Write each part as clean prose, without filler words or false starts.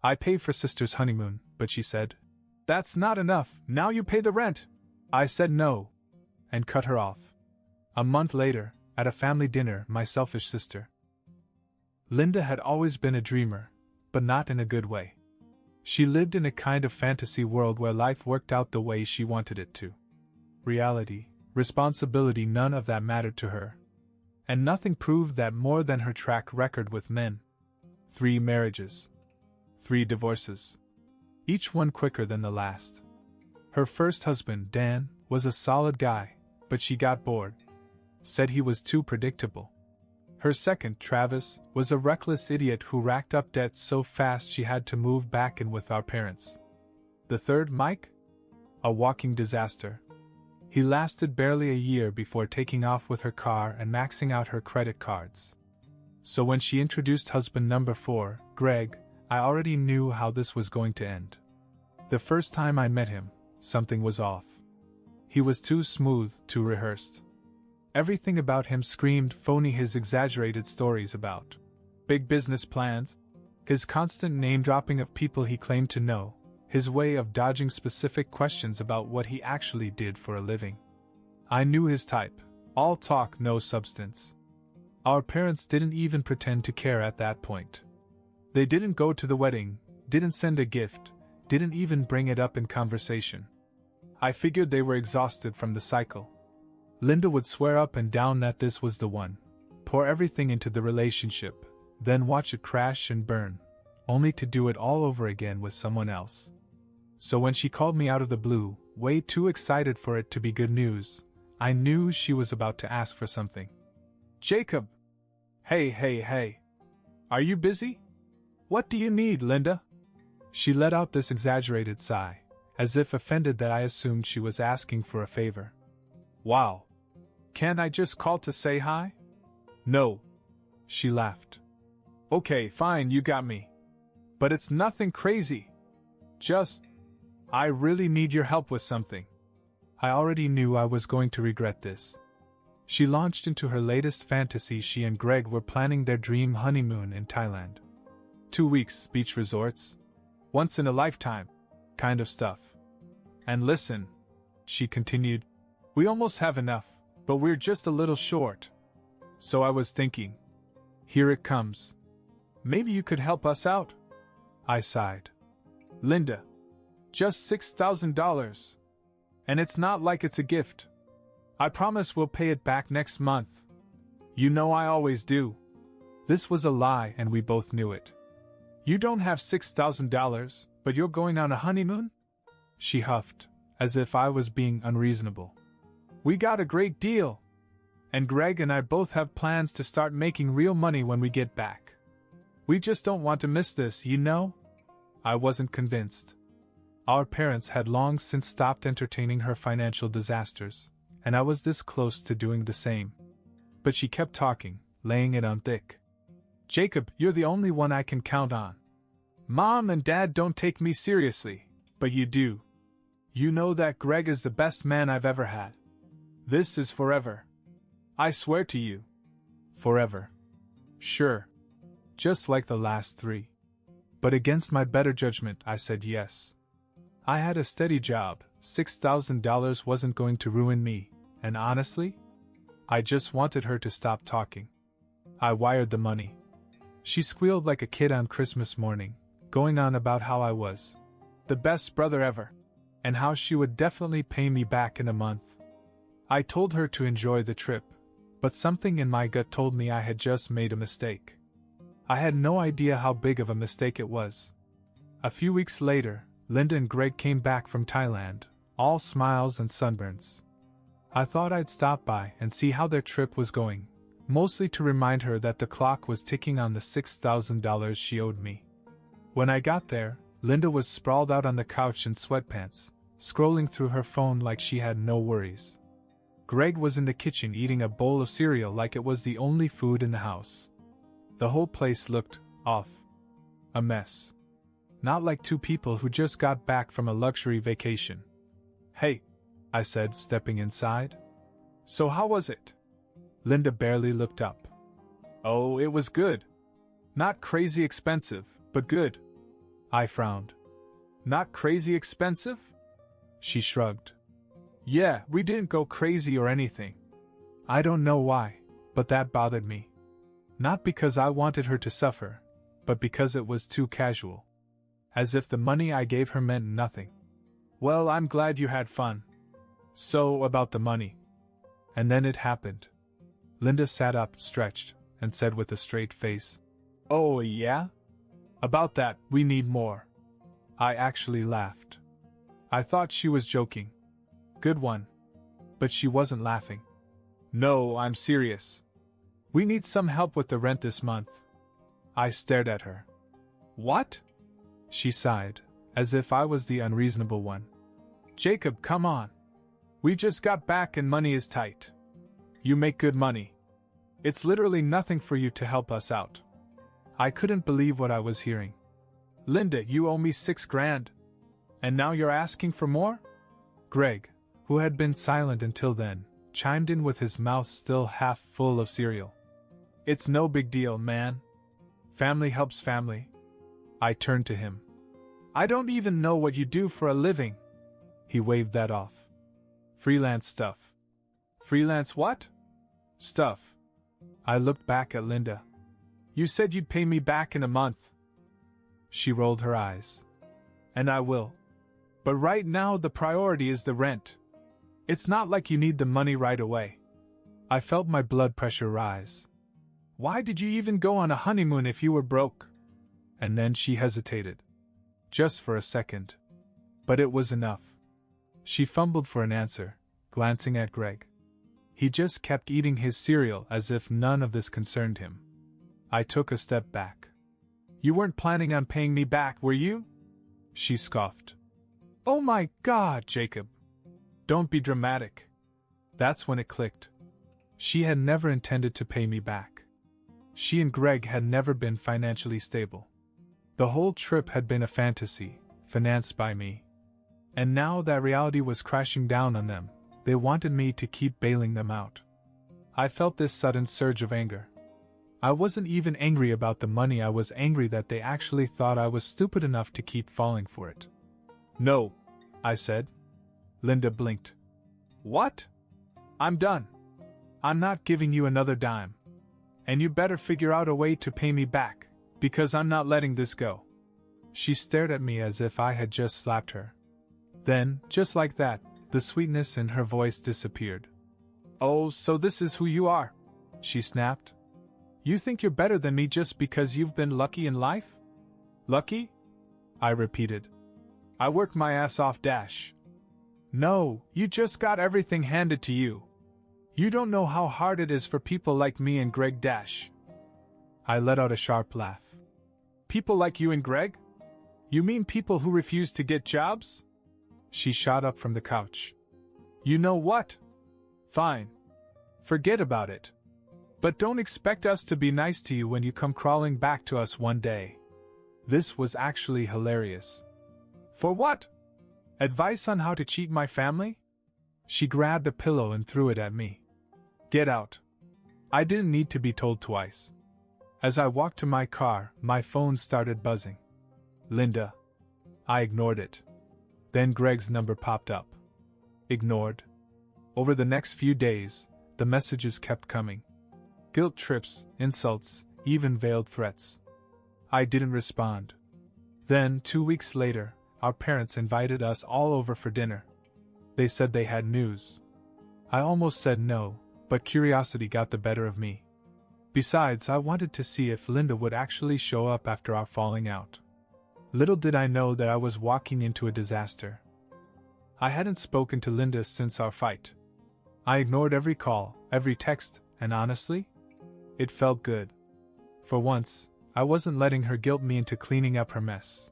I paid for sister's honeymoon, but she said, "That's not enough, now you pay the rent." I said no, and cut her off. A month later, at a family dinner, my selfish sister, Linda, had always been a dreamer, but not in a good way. She lived in a kind of fantasy world where life worked out the way she wanted it to. Reality, responsibility, none of that mattered to her. And nothing proved that more than her track record with men. 3 marriages. 3 divorces. Each one quicker than the last. Her first husband, Dan, was a solid guy, but she got bored. Said he was too predictable. Her second, Travis, was a reckless idiot who racked up debts so fast she had to move back in with our parents. The third, Mike? A walking disaster. He lasted barely a year before taking off with her car and maxing out her credit cards. So when she introduced husband number 4, Greg, I already knew how this was going to end. The first time I met him, something was off. He was too smooth, too rehearsed. Everything about him screamed phony, his exaggerated stories about big business plans, his constant name-dropping of people he claimed to know, his way of dodging specific questions about what he actually did for a living. I knew his type, all talk, no substance. Our parents didn't even pretend to care at that point. They didn't go to the wedding, didn't send a gift, didn't even bring it up in conversation. I figured they were exhausted from the cycle. Linda would swear up and down that this was the one, pour everything into the relationship, then watch it crash and burn, only to do it all over again with someone else. So when she called me out of the blue, way too excited for it to be good news, I knew she was about to ask for something. "Jacob! Hey. Are you busy? What do you need, Linda?" She let out this exaggerated sigh, as if offended that I assumed she was asking for a favor. "Wow. Can't I just call to say hi?" "No." She laughed. "Okay, fine, you got me. But it's nothing crazy. Just, I really need your help with something." I already knew I was going to regret this. She launched into her latest fantasy. She and Greg were planning their dream honeymoon in Thailand. 2 weeks, beach resorts, once in a lifetime, kind of stuff. "And listen," she continued, "we almost have enough, but we're just a little short. So I was thinking, here it comes. Maybe you could help us out?" I sighed. "Linda, just $6,000. And it's not like it's a gift. I promise we'll pay it back next month. You know I always do." This was a lie, and we both knew it. "You don't have $6,000, but you're going on a honeymoon?" She huffed, as if I was being unreasonable. "We got a great deal. And Greg and I both have plans to start making real money when we get back. We just don't want to miss this, you know?" I wasn't convinced. Our parents had long since stopped entertaining her financial disasters, and I was this close to doing the same. But she kept talking, laying it on thick. "Jacob, you're the only one I can count on. Mom and Dad don't take me seriously, but you do. You know that Greg is the best man I've ever had. This is forever. I swear to you. Forever. Sure. Just like the last 3. But against my better judgment, I said yes. I had a steady job, $6,000 wasn't going to ruin me, and honestly, I just wanted her to stop talking. I wired the money. She squealed like a kid on Christmas morning, going on about how I was the best brother ever, and how she would definitely pay me back in a month. I told her to enjoy the trip, but something in my gut told me I had just made a mistake. I had no idea how big of a mistake it was. A few weeks later, Linda and Greg came back from Thailand, all smiles and sunburns. I thought I'd stop by and see how their trip was going, mostly to remind her that the clock was ticking on the $6,000 she owed me. When I got there, Linda was sprawled out on the couch in sweatpants, scrolling through her phone like she had no worries. Greg was in the kitchen eating a bowl of cereal like it was the only food in the house. The whole place looked off. A mess. Not like 2 people who just got back from a luxury vacation. "Hey," I said, stepping inside. "So how was it?" Linda barely looked up. "Oh, it was good. Not crazy expensive, but good. I frowned. Not crazy expensive? She shrugged. Yeah, we didn't go crazy or anything. I don't know why, but that bothered me. Not because I wanted her to suffer, but because it was too casual. As if the money I gave her meant nothing. Well, I'm glad you had fun. So, about the money. And then it happened. Linda sat up, stretched, and said with a straight face, Oh, yeah? About that, we need more. I actually laughed. I thought she was joking. Good one. But she wasn't laughing. No, I'm serious. We need some help with the rent this month. I stared at her. What? She sighed, as if I was the unreasonable one. Jacob, come on. We just got back and money is tight. You make good money. It's literally nothing for you to help us out. I couldn't believe what I was hearing. Linda, you owe me $6,000. And now you're asking for more? Greg, who had been silent until then, chimed in with his mouth still half full of cereal. It's no big deal, man. Family helps family. I turned to him. I don't even know what you do for a living. He waved that off. Freelance stuff. Freelance what? Stuff. I looked back at Linda. You said you'd pay me back in a month. She rolled her eyes. And I will. But right now the priority is the rent. It's not like you need the money right away. I felt my blood pressure rise. Why did you even go on a honeymoon if you were broke? And then she hesitated. Just for a second. But it was enough. She fumbled for an answer, glancing at Greg. He just kept eating his cereal as if none of this concerned him. I took a step back. You weren't planning on paying me back, were you? She scoffed. Oh my God, Jacob. Don't be dramatic. That's when it clicked. She had never intended to pay me back. She and Greg had never been financially stable. The whole trip had been a fantasy, financed by me. And now that reality was crashing down on them, they wanted me to keep bailing them out. I felt this sudden surge of anger. I wasn't even angry about the money, I was angry that they actually thought I was stupid enough to keep falling for it. No, I said. Linda blinked. What? I'm done. I'm not giving you another dime. And you better figure out a way to pay me back, because I'm not letting this go. She stared at me as if I had just slapped her. Then, just like that, the sweetness in her voice disappeared. Oh, so this is who you are, she snapped. You think you're better than me just because you've been lucky in life? Lucky? I repeated. I worked my ass off, Dash. No, you just got everything handed to you. You don't know how hard it is for people like me and Greg, Dash. I let out a sharp laugh. People like you and Greg? You mean people who refuse to get jobs? She shot up from the couch. You know what? Fine. Forget about it. But don't expect us to be nice to you when you come crawling back to us one day. This was actually hilarious. For what? Advice on how to cheat my family? She grabbed a pillow and threw it at me. Get out. I didn't need to be told twice. As I walked to my car, my phone started buzzing. Linda. I ignored it. Then Greg's number popped up. Ignored. Over the next few days, the messages kept coming. Guilt trips, insults, even veiled threats. I didn't respond. Then, 2 weeks later, our parents invited us all over for dinner. They said they had news. I almost said no, but curiosity got the better of me. Besides, I wanted to see if Linda would actually show up after our falling out. Little did I know that I was walking into a disaster. I hadn't spoken to Linda since our fight. I ignored every call, every text, and honestly, it felt good. For once, I wasn't letting her guilt me into cleaning up her mess.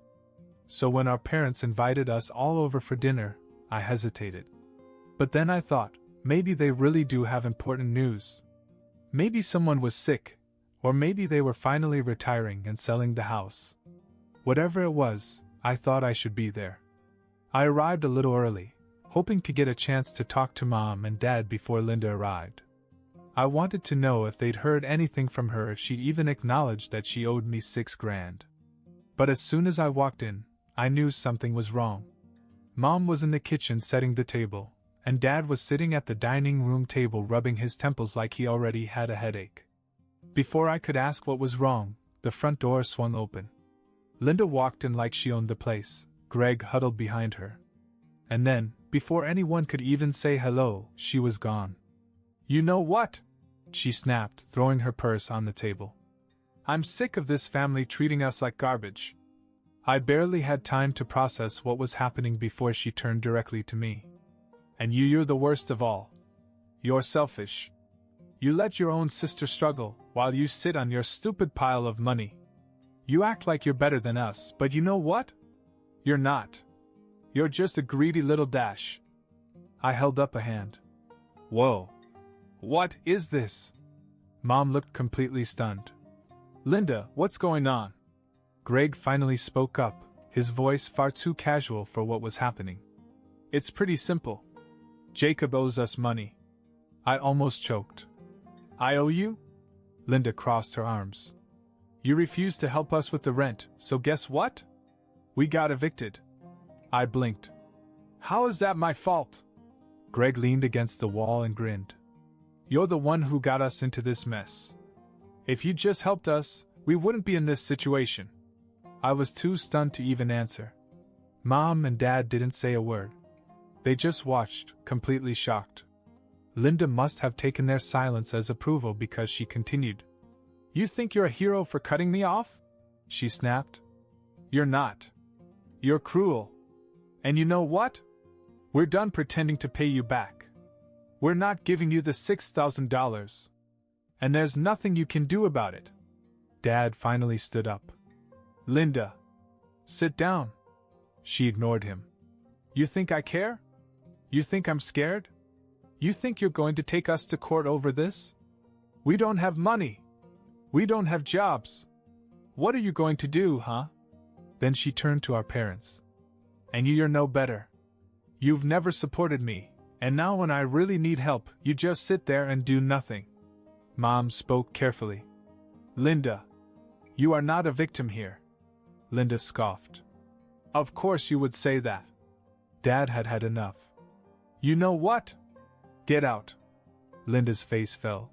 So when our parents invited us all over for dinner, I hesitated. But then I thought, maybe they really do have important news. Maybe someone was sick, or maybe they were finally retiring and selling the house. Whatever it was, I thought I should be there. I arrived a little early, hoping to get a chance to talk to Mom and Dad before Linda arrived. I wanted to know if they'd heard anything from her, if she'd even acknowledged that she owed me $6,000. But as soon as I walked in, I knew something was wrong. Mom was in the kitchen setting the table, and Dad was sitting at the dining room table rubbing his temples like he already had a headache. Before I could ask what was wrong, the front door swung open. Linda walked in like she owned the place, Greg huddled behind her. And then, before anyone could even say hello, she was gone. "You know what?" she snapped, throwing her purse on the table. "I'm sick of this family treating us like garbage." I barely had time to process what was happening before she turned directly to me. "And you're the worst of all. You're selfish. You let your own sister struggle, while you sit on your stupid pile of money. You act like you're better than us, but you know what? You're not. You're just a greedy little dash." I held up a hand. "Whoa. What is this?" Mom looked completely stunned. "Linda, what's going on?" Greg finally spoke up, his voice far too casual for what was happening. "It's pretty simple. Jacob owes us money." I almost choked. "I owe you?" Linda crossed her arms. "You refused to help us with the rent, so guess what? We got evicted." I blinked. "How is that my fault?" Greg leaned against the wall and grinned. "You're the one who got us into this mess. If you just helped us, we wouldn't be in this situation." I was too stunned to even answer. Mom and Dad didn't say a word. They just watched, completely shocked. Linda must have taken their silence as approval because she continued. "You think you're a hero for cutting me off?" she snapped. "You're not. You're cruel. And you know what? We're done pretending to pay you back. We're not giving you the $6,000. And there's nothing you can do about it." Dad finally stood up. "Linda, sit down." She ignored him. "You think I care? You think I'm scared? You think you're going to take us to court over this? We don't have money. We don't have jobs. What are you going to do, huh?" Then she turned to our parents. "And you're no better. You've never supported me, and now when I really need help, you just sit there and do nothing." Mom spoke carefully. "Linda, you are not a victim here." Linda scoffed. "Of course you would say that." Dad had had enough. "You know what? Get out." Linda's face fell.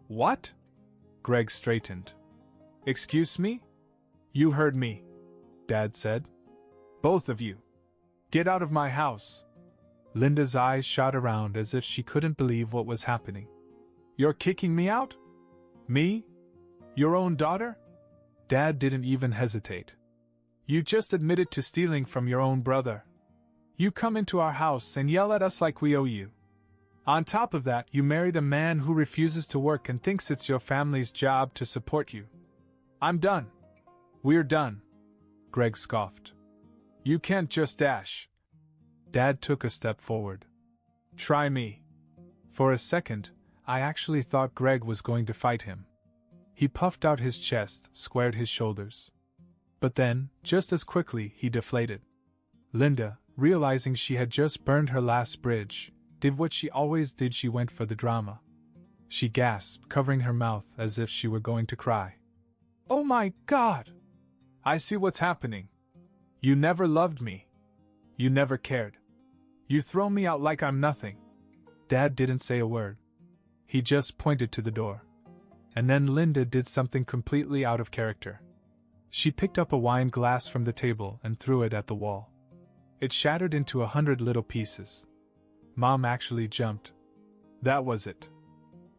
"What?" Greg straightened. "Excuse me?" "You heard me," Dad said. "Both of you. Get out of my house." Linda's eyes shot around as if she couldn't believe what was happening. "You're kicking me out? Me? Your own daughter?" Dad didn't even hesitate. "You just admitted to stealing from your own brother. You come into our house and yell at us like we owe you. On top of that, you married a man who refuses to work and thinks it's your family's job to support you. I'm done. We're done." Greg scoffed. "You can't just dash." Dad took a step forward. "Try me." For a second, I actually thought Greg was going to fight him. He puffed out his chest, squared his shoulders. But then, just as quickly, he deflated. Linda, realizing she had just burned her last bridge, did what she always did. She went for the drama. She gasped, covering her mouth as if she were going to cry. "Oh my God! I see what's happening. You never loved me. You never cared. You throw me out like I'm nothing." Dad didn't say a word. He just pointed to the door. And then Linda did something completely out of character. She picked up a wine glass from the table and threw it at the wall. It shattered into 100 little pieces. Mom actually jumped. That was it.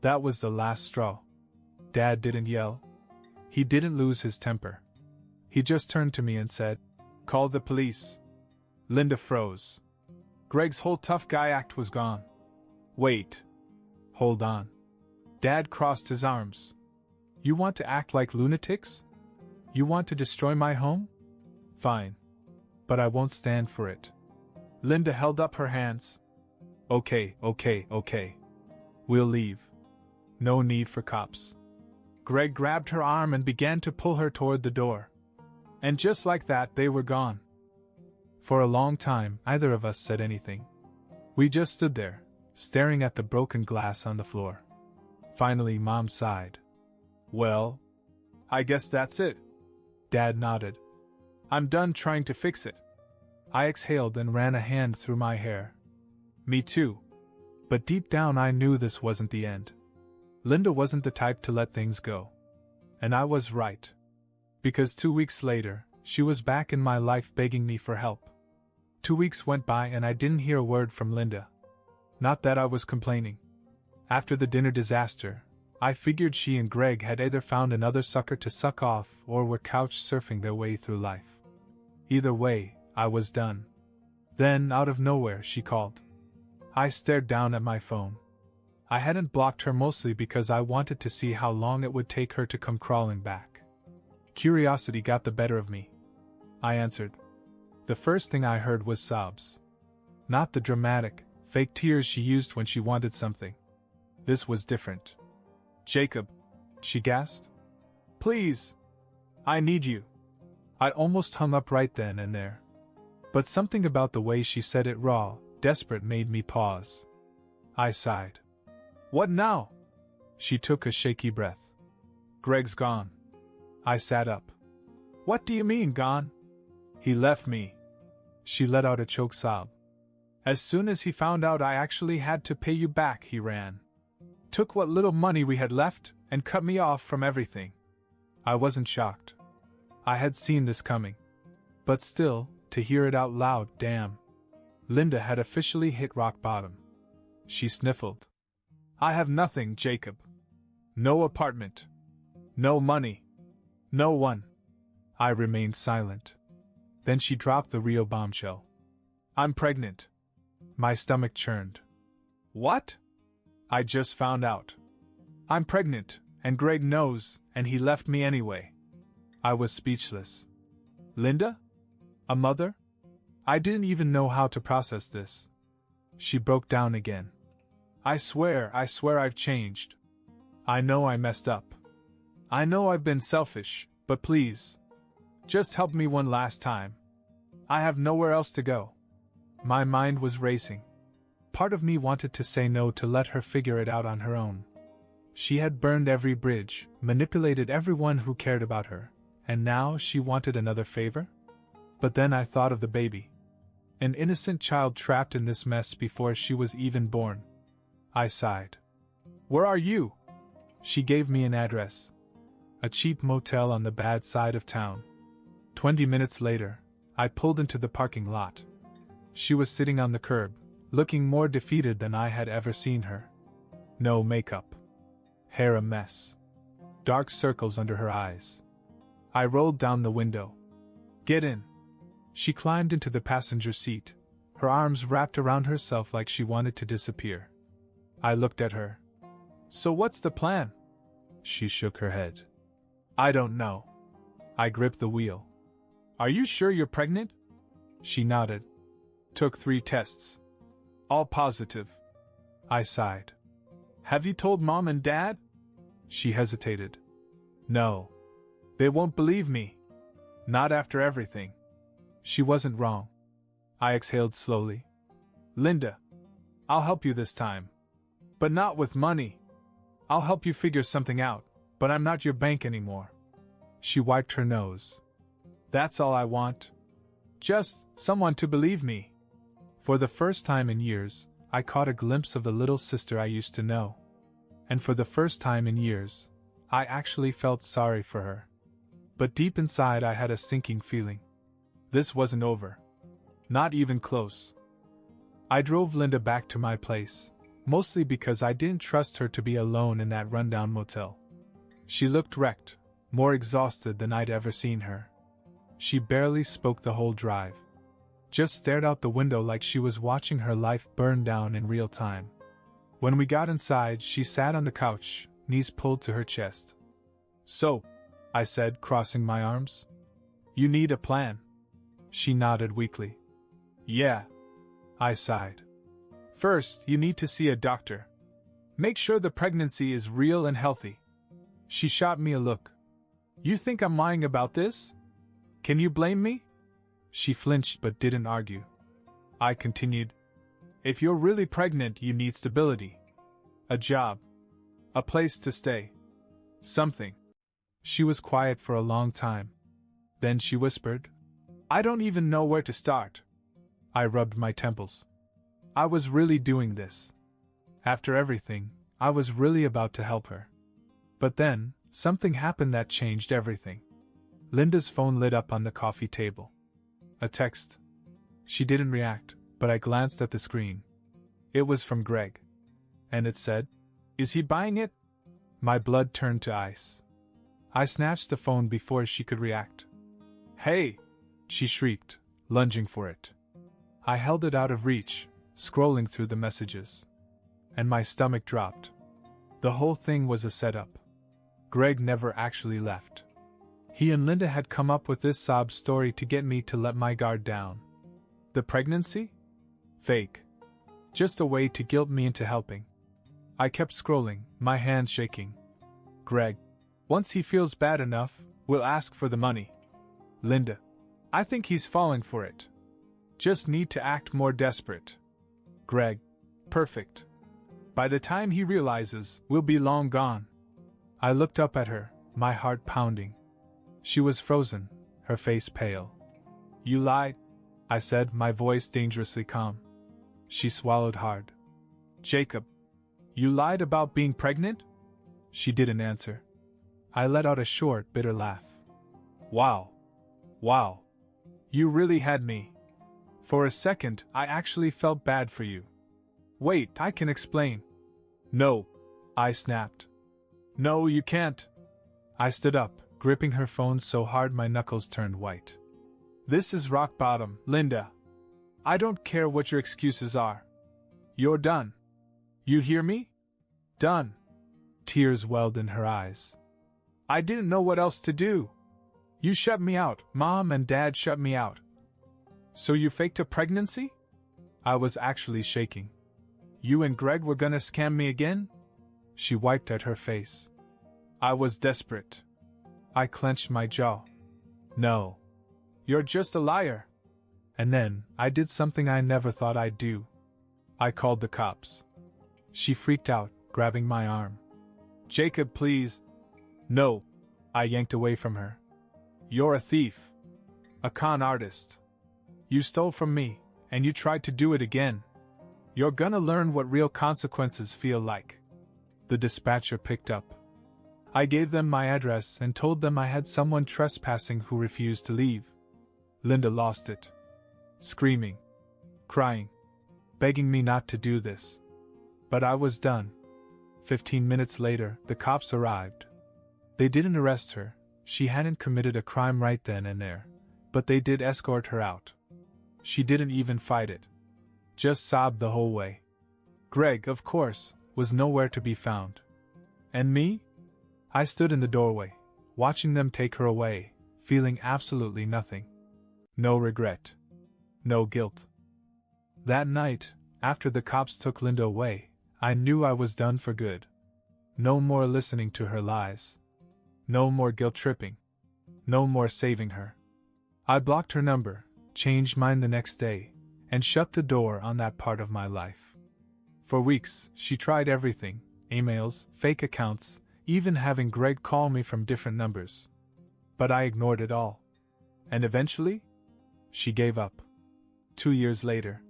That was the last straw. Dad didn't yell. He didn't lose his temper. He just turned to me and said, "Call the police." Linda froze. Greg's whole tough guy act was gone. "Wait. Hold on." Dad crossed his arms. "You want to act like lunatics? You want to destroy my home? Fine. But I won't stand for it." Linda held up her hands. Okay. We'll leave. No need for cops." Greg grabbed her arm and began to pull her toward the door. And just like that, they were gone. For a long time, neither of us said anything. We just stood there, staring at the broken glass on the floor. Finally, Mom sighed. "Well, I guess that's it." Dad nodded. I'm done trying to fix it. I exhaled and ran a hand through my hair. Me too. But deep down I knew this wasn't the end. Linda wasn't the type to let things go. And I was right. Because 2 weeks later, she was back in my life begging me for help. 2 weeks went by and I didn't hear a word from Linda. Not that I was complaining. After the dinner disaster, I figured she and Greg had either found another sucker to suck off or were couch surfing their way through life. Either way, I was done. Then, out of nowhere, she called. I stared down at my phone. I hadn't blocked her mostly because I wanted to see how long it would take her to come crawling back. Curiosity got the better of me. I answered. The first thing I heard was sobs. Not the dramatic, fake tears she used when she wanted something. This was different. Jacob, she gasped. Please. I need you. I almost hung up right then and there. But something about the way she said it raw, desperate made me pause. I sighed. What now? She took a shaky breath. Greg's gone. I sat up. What do you mean, gone? He left me. She let out a choked sob. As soon as he found out I actually had to pay you back, he ran. Took what little money we had left and cut me off from everything. I wasn't shocked. I had seen this coming. But still, to hear it out loud, damn. Linda had officially hit rock bottom. She sniffled. I have nothing, Jacob. No apartment. No money. No one. I remained silent. Then she dropped the real bombshell. I'm pregnant. My stomach churned. What? I just found out. I'm pregnant, and Greg knows, and he left me anyway. I was speechless. Linda? A mother? I didn't even know how to process this. She broke down again. I swear I've changed. I know I messed up. I know I've been selfish, but please. Just help me one last time. I have nowhere else to go. My mind was racing. Part of me wanted to say no to let her figure it out on her own. She had burned every bridge, manipulated everyone who cared about her, and now she wanted another favor? But then I thought of the baby. An innocent child trapped in this mess before she was even born. I sighed. Where are you? She gave me an address. A cheap motel on the bad side of town. 20 minutes later, I pulled into the parking lot. She was sitting on the curb, looking more defeated than I had ever seen her. No makeup. Hair a mess. Dark circles under her eyes. I rolled down the window. Get in. She climbed into the passenger seat, her arms wrapped around herself like she wanted to disappear. I looked at her. So what's the plan? She shook her head. I don't know. I gripped the wheel. Are you sure you're pregnant? She nodded. Took 3 tests. All positive. I sighed. Have you told Mom and Dad? She hesitated. No. They won't believe me. Not after everything. She wasn't wrong. I exhaled slowly. Linda, I'll help you this time. But not with money. I'll help you figure something out, but I'm not your bank anymore. She wiped her nose. That's all I want. Just someone to believe me. For the first time in years, I caught a glimpse of the little sister I used to know. And for the first time in years, I actually felt sorry for her. But deep inside I had a sinking feeling. This wasn't over. Not even close. I drove Linda back to my place, mostly because I didn't trust her to be alone in that rundown motel. She looked wrecked, more exhausted than I'd ever seen her. She barely spoke the whole drive. Just stared out the window like she was watching her life burn down in real time. When we got inside, she sat on the couch, knees pulled to her chest. So, I said, crossing my arms. You need a plan. She nodded weakly. Yeah. I sighed. First, you need to see a doctor. Make sure the pregnancy is real and healthy. She shot me a look. You think I'm lying about this? Can you blame me? She flinched but didn't argue. I continued. If you're really pregnant, you need stability. A job. A place to stay. Something. She was quiet for a long time. Then she whispered, I don't even know where to start. I rubbed my temples. I was really doing this. After everything, I was really about to help her. But then, something happened that changed everything. Linda's phone lit up on the coffee table. A text. She didn't react, but I glanced at the screen. It was from Greg. And it said, "Is he buying it?" My blood turned to ice. I snatched the phone before she could react. "Hey!" she shrieked, lunging for it. I held it out of reach, scrolling through the messages. And my stomach dropped. The whole thing was a setup. Greg never actually left. He and Linda had come up with this sob story to get me to let my guard down. The pregnancy? Fake. Just a way to guilt me into helping. I kept scrolling, my hands shaking. Greg. Once he feels bad enough, we'll ask for the money. Linda. I think he's falling for it. Just need to act more desperate. Greg. Perfect. By the time he realizes, we'll be long gone. I looked up at her, my heart pounding. She was frozen, her face pale. You lied, I said, my voice dangerously calm. She swallowed hard. Jacob. You lied about being pregnant? She didn't answer. I let out a short, bitter laugh. Wow. Wow. You really had me. For a second, I actually felt bad for you. Wait, I can explain. No, I snapped. No, you can't. I stood up, gripping her phone so hard my knuckles turned white. This is rock bottom, Linda. I don't care what your excuses are. You're done. You hear me? Done. Tears welled in her eyes. I didn't know what else to do. You shut me out, Mom and Dad shut me out. So you faked a pregnancy? I was actually shaking. You and Greg were gonna scam me again? She wiped at her face. I was desperate. I clenched my jaw. No. You're just a liar. And then, I did something I never thought I'd do. I called the cops. She freaked out, grabbing my arm. Jacob, please. No. I yanked away from her. You're a thief. A con artist. You stole from me, and you tried to do it again. You're gonna learn what real consequences feel like. The dispatcher picked up. I gave them my address and told them I had someone trespassing who refused to leave. Linda lost it. Screaming. Crying. Begging me not to do this. But I was done. 15 minutes later, the cops arrived. They didn't arrest her. She hadn't committed a crime right then and there. But they did escort her out. She didn't even fight it. Just sobbed the whole way. Greg, of course, was nowhere to be found. And me? I stood in the doorway, watching them take her away, feeling absolutely nothing. No regret. No guilt. That night, after the cops took Linda away, I knew I was done for good. No more listening to her lies. No more guilt-tripping. No more saving her. I blocked her number, changed mine the next day, and shut the door on that part of my life. For weeks, she tried everything, emails, fake accounts, even having Greg call me from different numbers. But I ignored it all. And eventually, she gave up. 2 years later,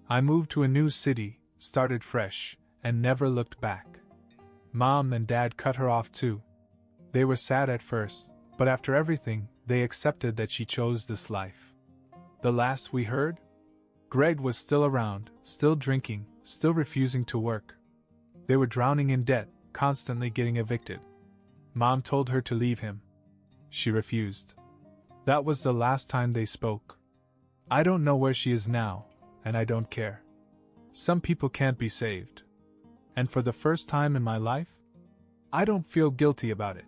I moved to a new city, started fresh, and never looked back. Mom and Dad cut her off too. They were sad at first, but after everything, they accepted that she chose this life. The last we heard? Greg was still around, still drinking, still refusing to work. They were drowning in debt, constantly getting evicted. Mom told her to leave him. She refused. That was the last time they spoke. I don't know where she is now, and I don't care. Some people can't be saved. And for the first time in my life, I don't feel guilty about it.